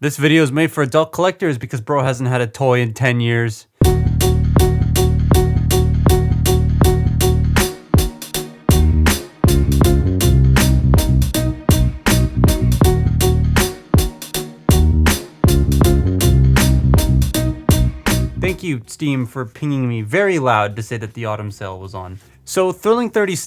This video is made for adult collectors because bro hasn't had a toy in 10 years. Thank you, Steam, for pinging me very loud to say that the autumn sale was on. So Thrilling 30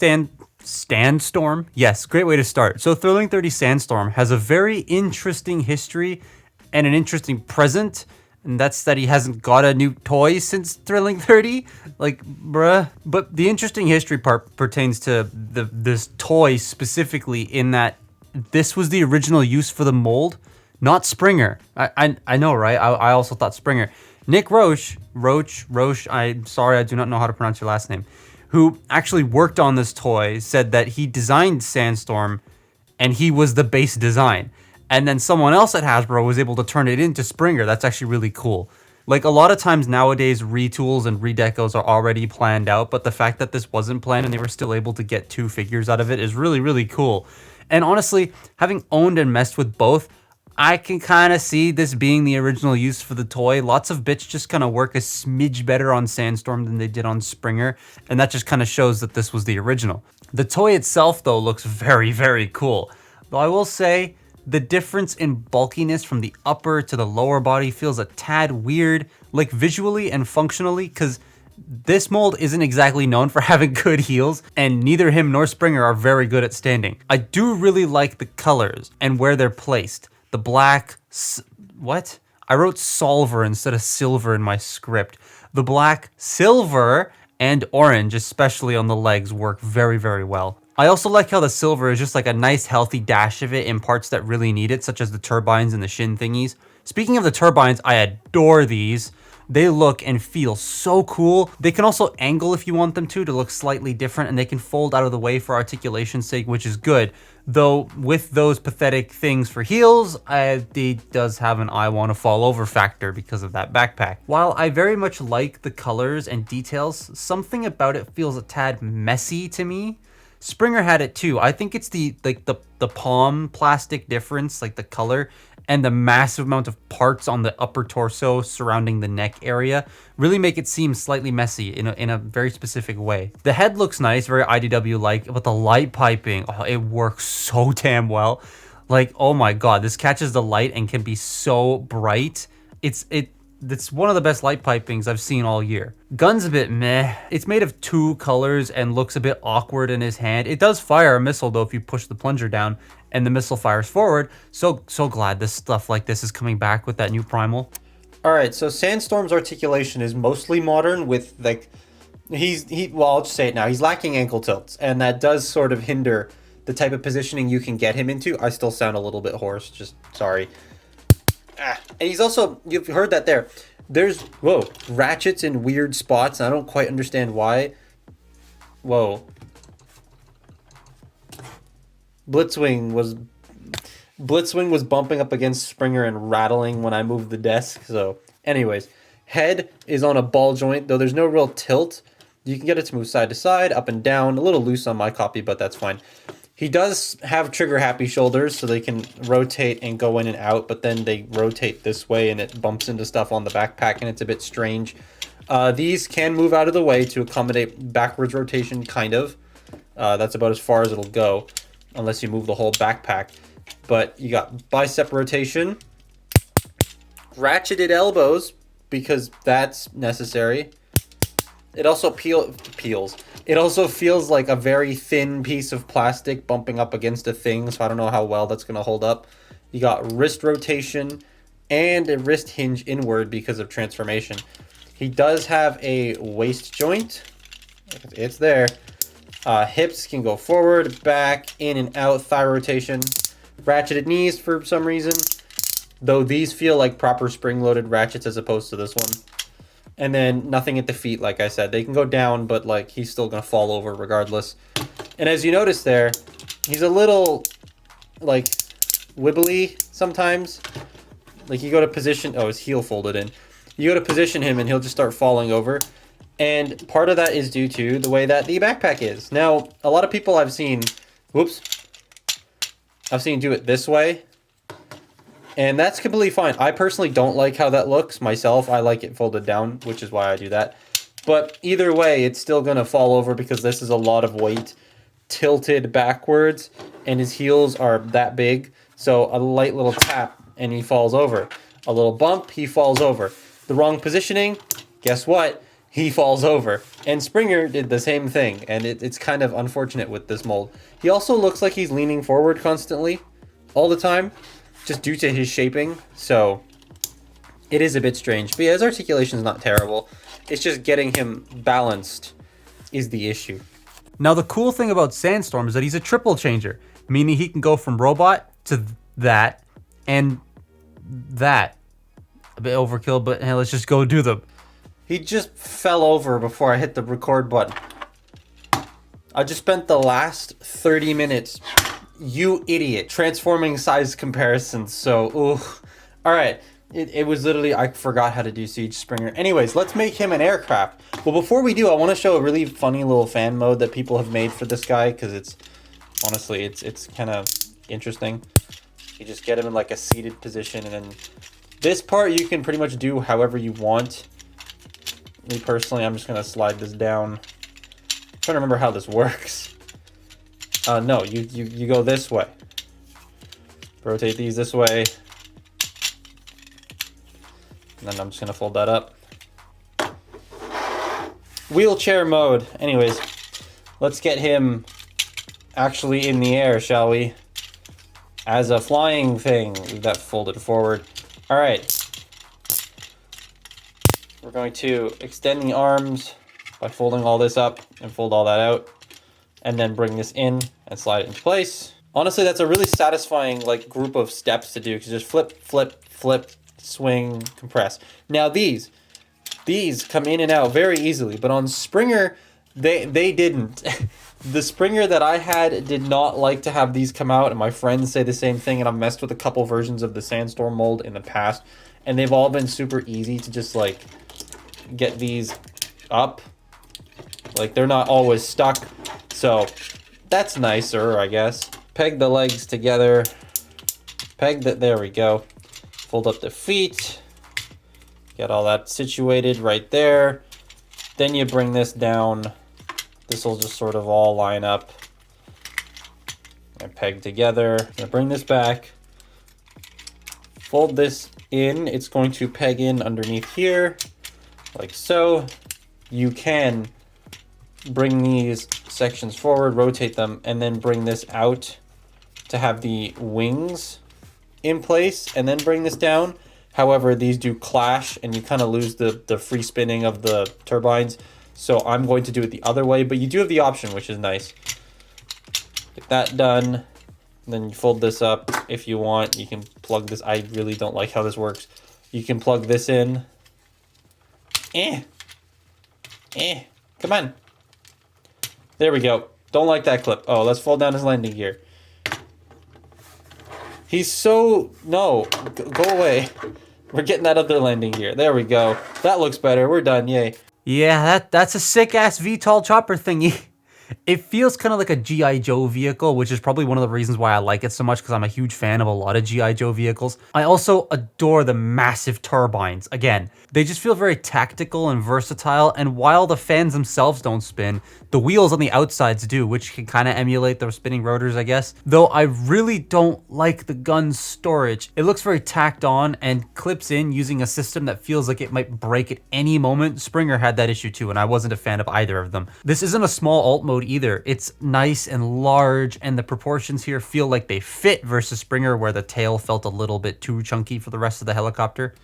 Sandstorm? Yes, great way to start. So Thrilling 30 Sandstorm has a very interesting history and an interesting present, and that's that he hasn't got a new toy since Thrilling 30. Like, bruh. But the interesting history part pertains to this toy specifically, in that this was the original use for the mold, not Springer. I know, right? I also thought Springer. Nick Roche, I'm sorry, I do not know how to pronounce your last name, who actually worked on this toy, said that he designed Sandstorm and he was the base design. And then someone else at Hasbro was able to turn it into Springer. That's actually really cool. Like, a lot of times nowadays, retools and redecos are already planned out, but the fact that this wasn't planned and they were still able to get two figures out of it is really, really cool. And honestly, having owned and messed with both, I can kind of see this being the original use for the toy. Lots of bits just kind of work a smidge better on Sandstorm than they did on Springer, and that just kind of shows that this was the original. The toy itself, though, looks very, very cool. Though I will say, the difference in bulkiness from the upper to the lower body feels a tad weird, like visually and functionally, because this mold isn't exactly known for having good heels, and neither him nor Springer are very good at standing. I do really like the colors and where they're placed. The black, what? I wrote solver instead of silver in my script. The black, silver, and orange, especially on the legs, work very, very well. I also like how the silver is just like a nice healthy dash of it in parts that really need it, such as the turbines and the shin thingies. Speaking of the turbines, I adore these. They look and feel so cool. They can also angle if you want them to look slightly different, and they can fold out of the way for articulation's sake, which is good. Though with those pathetic things for heels, it does have an I want to fall over factor because of that backpack. While I very much like the colors and details, something about it feels a tad messy to me. Springer had it too. I think it's the palm plastic difference, like the color, and the massive amount of parts on the upper torso surrounding the neck area really make it seem slightly messy in a very specific way. The head looks nice, very IDW-like, but the light piping, oh, it works so damn well. Like, oh my god, this catches the light and can be so bright. It's one of the best light pipings I've seen all year. Gun's a bit meh. It's made of two colors and looks a bit awkward in his hand. It does fire a missile though if you push the plunger down and the missile fires forward. So glad this stuff like this is coming back with that new primal. Alright, so Sandstorm's articulation is mostly modern with like, well, I'll just say it now, he's lacking ankle tilts, and that does sort of hinder the type of positioning you can get him into. I still sound a little bit hoarse, just sorry. And he's also, you've heard that there's, whoa, ratchets in weird spots, and I don't quite understand why. Whoa. Blitzwing was bumping up against Springer and rattling when I moved the desk. So anyways, head is on a ball joint, though there's no real tilt. You can get it to move side to side, up and down, a little loose on my copy, but that's fine. He does have trigger happy shoulders, so they can rotate and go in and out, but then they rotate this way and it bumps into stuff on the backpack and it's a bit strange. These can move out of the way to accommodate backwards rotation, kind of. That's about as far as it'll go, unless you move the whole backpack. But you got bicep rotation, ratcheted elbows, because that's necessary. It also peels. It also feels like a very thin piece of plastic bumping up against a thing, so I don't know how well that's going to hold up. You got wrist rotation and a wrist hinge inward because of transformation. He does have a waist joint. It's there. Hips can go forward, back, in and out, thigh rotation. Ratcheted knees for some reason, though these feel like proper spring-loaded ratchets as opposed to this one. And then nothing at the feet, like I said. They can go down, but like he's still going to fall over regardless. And as you notice there, he's a little like wibbly sometimes. Like you go to position, oh, his heel folded in. You go to position him and he'll just start falling over. And part of that is due to the way that the backpack is. Now, a lot of people I've seen do it this way. And that's completely fine. I personally don't like how that looks myself. I like it folded down, which is why I do that. But either way, it's still going to fall over because this is a lot of weight tilted backwards, and his heels are that big. So a light little tap and he falls over. A little bump, he falls over. The wrong positioning, guess what? He falls over. And Springer did the same thing, and it's kind of unfortunate with this mold. He also looks like he's leaning forward constantly, all the time, just due to his shaping. So it is a bit strange. But yeah, his articulation is not terrible. It's just getting him balanced is the issue. Now, the cool thing about Sandstorm is that he's a triple changer, meaning he can go from robot to that and that. A bit overkill, but hey, let's just go do them. He just fell over before I hit the record button. I just spent the last 30 minutes, you idiot, transforming size comparisons. So, ooh. All right. It was literally, I forgot how to do Siege Springer. Anyways, let's make him an aircraft. Well, before we do, I want to show a really funny little fan mode that people have made for this guy, because it's, honestly, it's kind of interesting. You just get him in like a seated position, and then this part you can pretty much do however you want. Me personally, I'm just going to slide this down. I'm trying to remember how this works. No, you go this way. Rotate these this way. And then I'm just going to fold that up. Wheelchair mode. Anyways, let's get him actually in the air, shall we? As a flying thing. Leave that folded forward. All right. We're going to extend the arms by folding all this up and fold all that out. And then bring this in and slide it into place. Honestly, that's a really satisfying like group of steps to do, because just flip, flip, flip, swing, compress. Now these come in and out very easily, but on Springer, they didn't. The Springer that I had did not like to have these come out, and my friends say the same thing, and I've messed with a couple versions of the Sandstorm mold in the past, and they've all been super easy to just like get these up. Like, they're not always stuck, so that's nicer, I guess. Peg the legs together. Peg that, there we go. Fold up the feet. Get all that situated right there. Then you bring this down. This will just sort of all line up and peg together. I'm gonna bring this back. Fold this in. It's going to peg in underneath here, like so. You can bring these sections forward, rotate them, and then bring this out to have the wings in place, and then bring this down. However, these do clash, and you kind of lose the free spinning of the turbines. So I'm going to do it the other way, but you do have the option, which is nice. Get that done. And then you fold this up if you want. You can plug this. I really don't like how this works. You can plug this in. Come on. There we go. Don't like that clip. Oh, let's fold down his landing gear. He's so... No. Go away. We're getting that other landing gear. There we go. That looks better. We're done. Yay. Yeah, that's a sick-ass VTOL chopper thingy. It feels kind of like a G.I. Joe vehicle, which is probably one of the reasons why I like it so much, because I'm a huge fan of a lot of G.I. Joe vehicles. I also adore the massive turbines. Again, they just feel very tactical and versatile, and while the fans themselves don't spin, the wheels on the outsides do, which can kind of emulate the spinning rotors, I guess. Though I really don't like the gun's storage. It looks very tacked on and clips in using a system that feels like it might break at any moment. Springer had that issue too, and I wasn't a fan of either of them. This isn't a small alt mode either. It's nice and large, and the proportions here feel like they fit versus Springer, where the tail felt a little bit too chunky for the rest of the helicopter.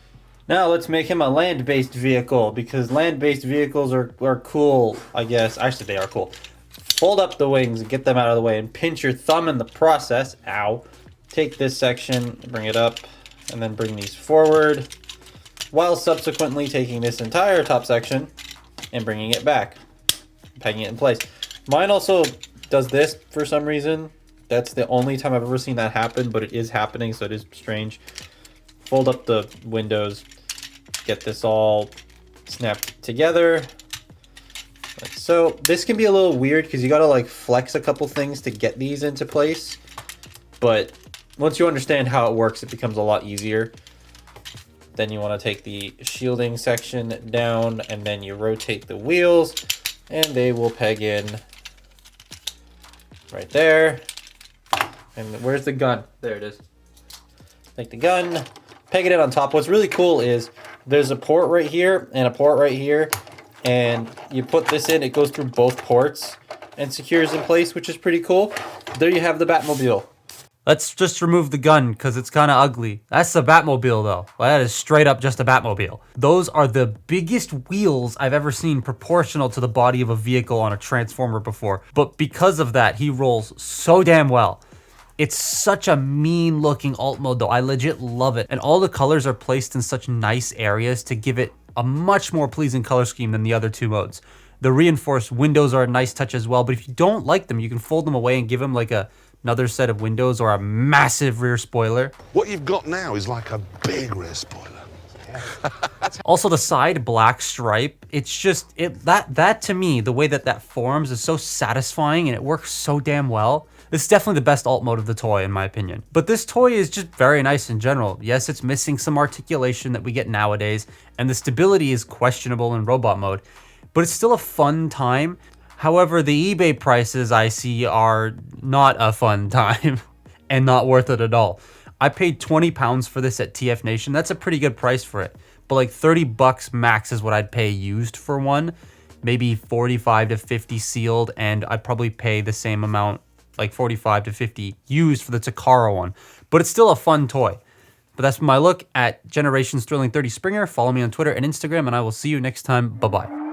Now let's make him a land-based vehicle, because land-based vehicles are cool, I guess. Actually, they are cool. Fold up the wings and get them out of the way, and pinch your thumb in the process. Ow. Take this section, bring it up, and then bring these forward, while subsequently taking this entire top section and bringing it back, pegging it in place. Mine also does this for some reason. That's the only time I've ever seen that happen, but it is happening, so it is strange. Fold up the windows, get this all snapped together, like so. This can be a little weird because you gotta like flex a couple things to get these into place, but once you understand how it works, it becomes a lot easier. Then you want to take the shielding section down, and then you rotate the wheels, and they will peg in right there. And where's the gun? There it is. Take the gun, peg it in on top. What's really cool is there's a port right here and a port right here, and you put this in, it goes through both ports and secures in place, which is pretty cool. There you have the Batmobile. Let's just remove the gun because it's kind of ugly. That's the Batmobile though. Well, that is straight up just a Batmobile. Those are the biggest wheels I've ever seen proportional to the body of a vehicle on a Transformer before. But because of that, he rolls so damn well. It's such a mean looking alt mode though. I legit love it. And all the colors are placed in such nice areas to give it a much more pleasing color scheme than the other two modes. The reinforced windows are a nice touch as well, but if you don't like them, you can fold them away and give them like another set of windows or a massive rear spoiler. What you've got now is like a big rear spoiler. Also, the side black stripe, it's just, that to me, the way that forms is so satisfying and it works so damn well. This is definitely the best alt mode of the toy, in my opinion. But this toy is just very nice in general. Yes, it's missing some articulation that we get nowadays, and the stability is questionable in robot mode, but it's still a fun time. However, the eBay prices I see are not a fun time and not worth it at all. I paid £20 for this at TF Nation. That's a pretty good price for it. But like $30 max is what I'd pay used for one. Maybe 45 to 50 sealed, and I'd probably pay the same amount, like 45 to 50 used for the Takara one. But it's still a fun toy. But that's my look at Generations Thrilling 30 Springer. Follow me on Twitter and Instagram, and I will see you next time. Bye-bye.